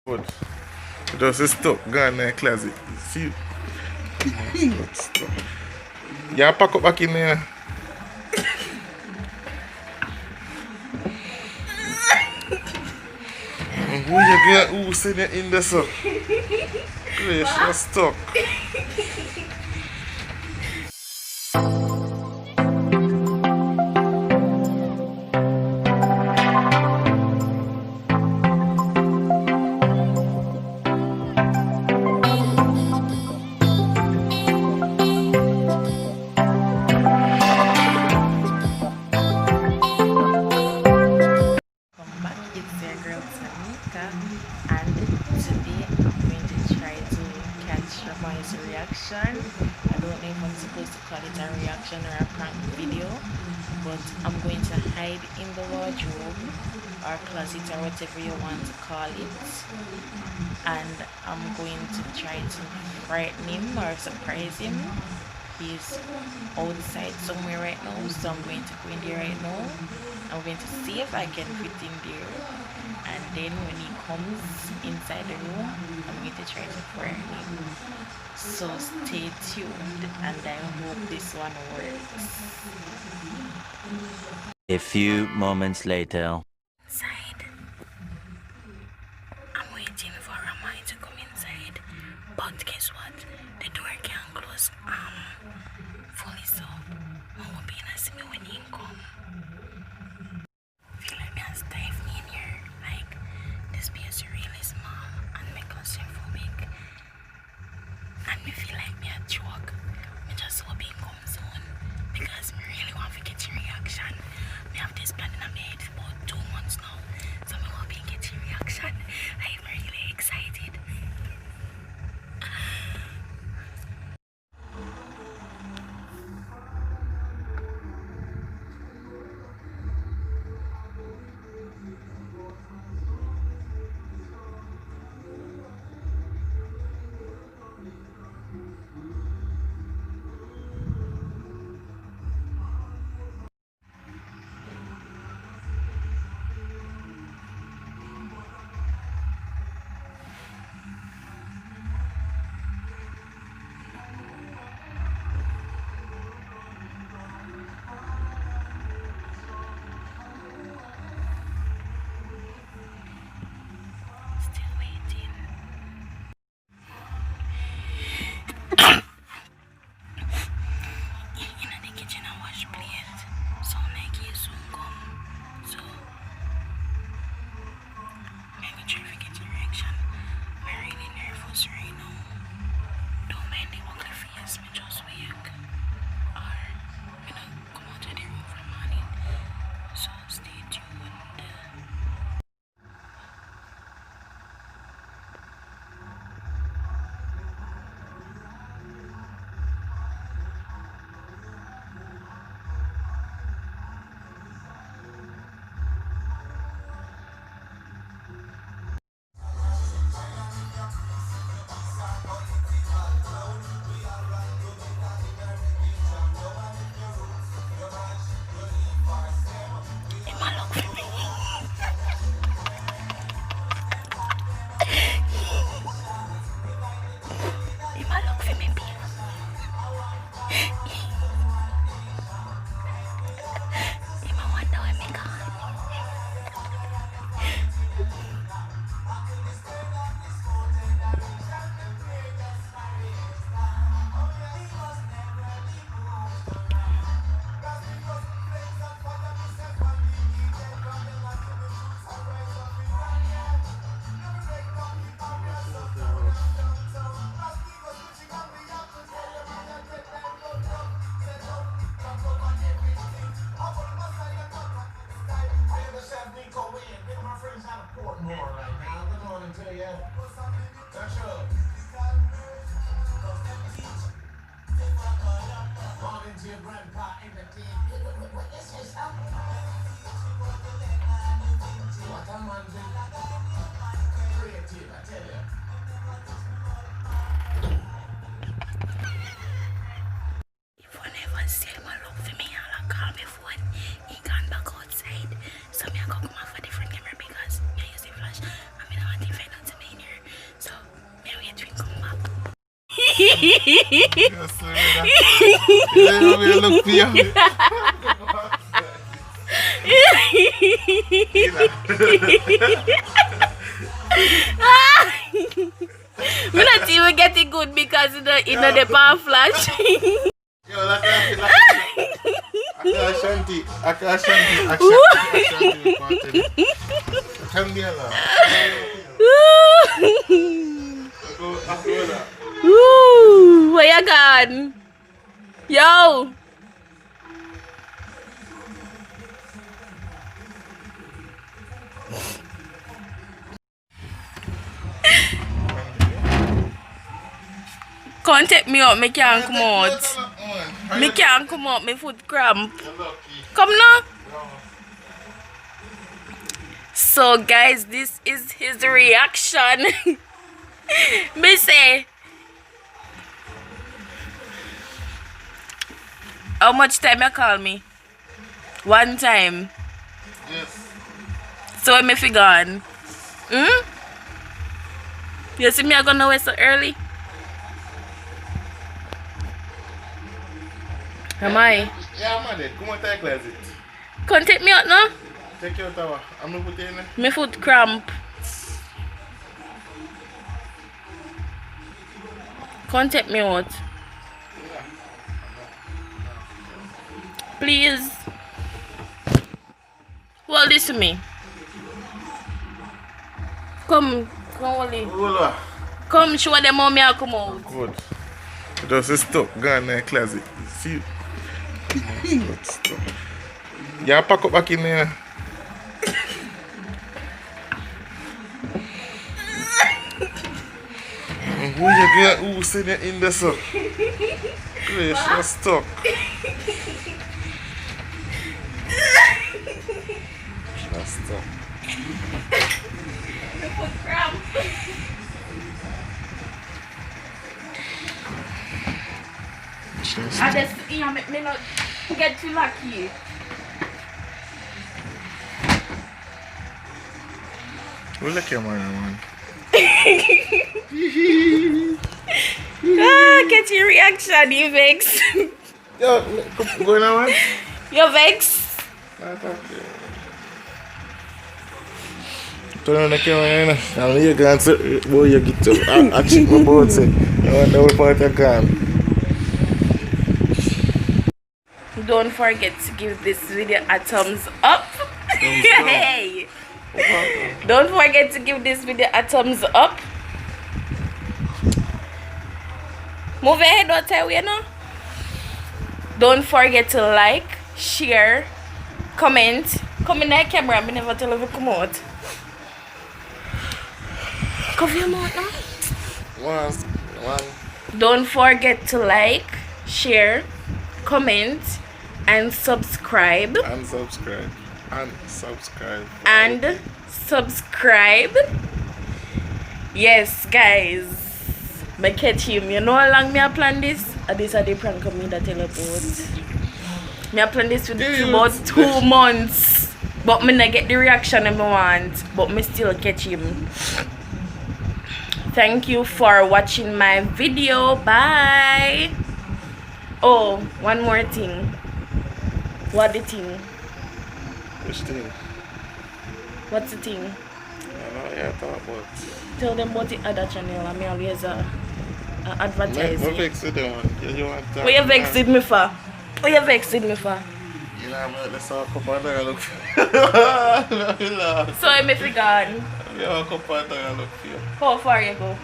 But just stuck, gone in the closet. See? Stuck. Yeah, pack up back in there. Who you get? Who send it in there, sir? You're stuck. Welcome back, it's your girl Tamika, and today I'm going to try to catch Ramoy's reaction. I don't know if I'm supposed to call it a reaction or a prank video, but I'm going to hide in the wardrobe or closet or whatever you want to call it, and I'm going to try to frighten him or surprise him. He's outside somewhere right now, so I'm going to go in there right now. I'm going to see if I can fit in there, and then when he comes inside the room, I'm going to try to frighten him. So stay tuned, and I hope this one works. A few moments later. Inside. I'm waiting for Ramai to come inside, but guess what? The door can't close fully, so I won't be able to see me when he come. Feel like me stifle me in here, like this space really small and me claustrophobic, and me feel like me a joke. Me just hope he come soon because me really want to get your reaction. Me have this plan in my head for about 2 months now, so me hope he get your reaction. I'm really excited. Still waiting. In the kitchen, I wash plate, so like he soon come. So I'm gonna try to get your reaction. I'm really nervous right now. Don't mind the ugly face, me just wake. Or me not come out of the room for morning. So stay tuned. It might look for me. It might look for me, babe. It might wonder where me gone. If one ever see him look for me, I'll call me phone. He gone back outside. So me I go come off a different camera because me I use the flash. I mean I want to find out to me in Yes, sir. Yeah, we look for you. Me not even getting good because you know the power flash. Yo, Ashanti. Woo! Where you gone? Yo! Can't take me out, me can't come out. Me can't come out, my foot cramp. Come now. So guys, this is his reaction. Me say, how much time you call me? One time. Yes. So when me fi gone? You see me I gonna wait so early? Am I? Yeah, man. Come on, take closet. Can't take me out now? Take your tower. I'm gonna put it in there. My foot cramp. Can't take me out. Please. Hold this to me. Come Oli. Hola. Come show them how me I come out. Good. Just stuck. Go in the closet. See? Stuck. Yeah, pack up back in there. Who you get? Who send you in there, sir? You're so stuck. You're stuck. I just make me not get too lucky. Who look your man? Get your reaction, you vex. Yo, go now, man. You vex. Turn on the camera, now you can say, boy, you get to achieve my boat. I want the whole part of can. Don't forget to give this video a thumbs up. Hey. Don't forget to give this video a thumbs up. Move ahead, don't tell you know. Don't forget to like, share, comment. Come in that camera, I never tell you to come out. Cover your mouth now. One. Don't forget to like, share, comment, and subscribe. And subscribe. And subscribe. Yes, guys. Me catch him. You know how long me I plan this? This is the prank of me that tell about. Me I plan this for about 2 months. But me not get the reaction I want. But me still catch him. Thank you for watching my video. Bye. Oh, one more thing. What the thing? Which thing? What's the thing? I know what you're talking about. Tell them about the other channel. I mean, always advertise. What vexed with them one? You want to What you vexed with me for? What you vexed with me for? You know, I'm let's have a couple of dollars look. So I'm if you gone. You have a couple of dollars look for you. How far you go?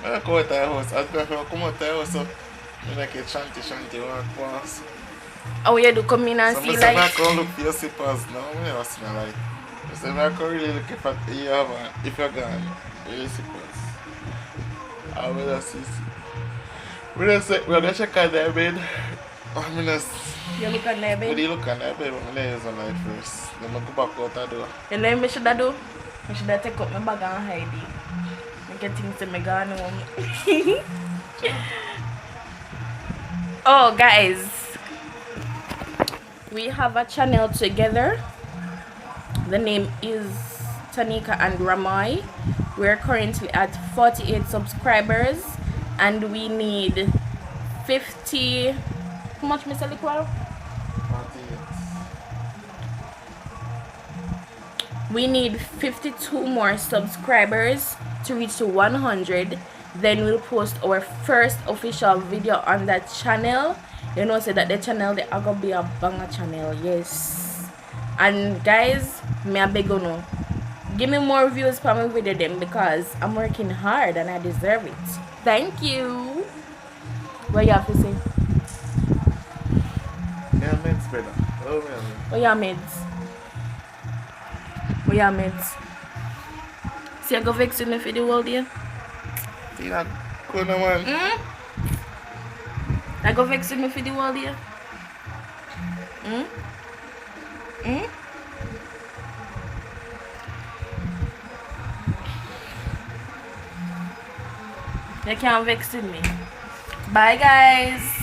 I come out of the house. As if I come out of the house, so I like a shanty walk past. Oh, you do come in and So see I like. come look for your slippers now. I never seen a light. So I can really look if you have one. If you're gone, your slippers. I will just see. We're gonna check out their bed. I mean, You look at that when baby. you look at that bed, I'm gonna use a light first. Then I go back out the door. You know what I should do? I should take up my bag and hide it. I get things to me gone home. Oh, guys. We have a channel together. The name is Tanika and Ramai. We're currently at 48 subscribers. and we need 50. How much, Mr. Liquor? 48. We need 52 more subscribers to reach to 100. Then we'll post our first official video on that channel. You know, say that the channel they are gonna be a banger channel, yes. And guys, me a beg you no, give me more views for my video them because I'm working hard and I deserve it. Thank you. What you have to say? Yeah, meds, brother. Oh, man. What your meds? What your meds? See, I go vex with me for the whole day. See that corner, man. I go vex with me for the whole day. You can't vex with me. Bye, guys.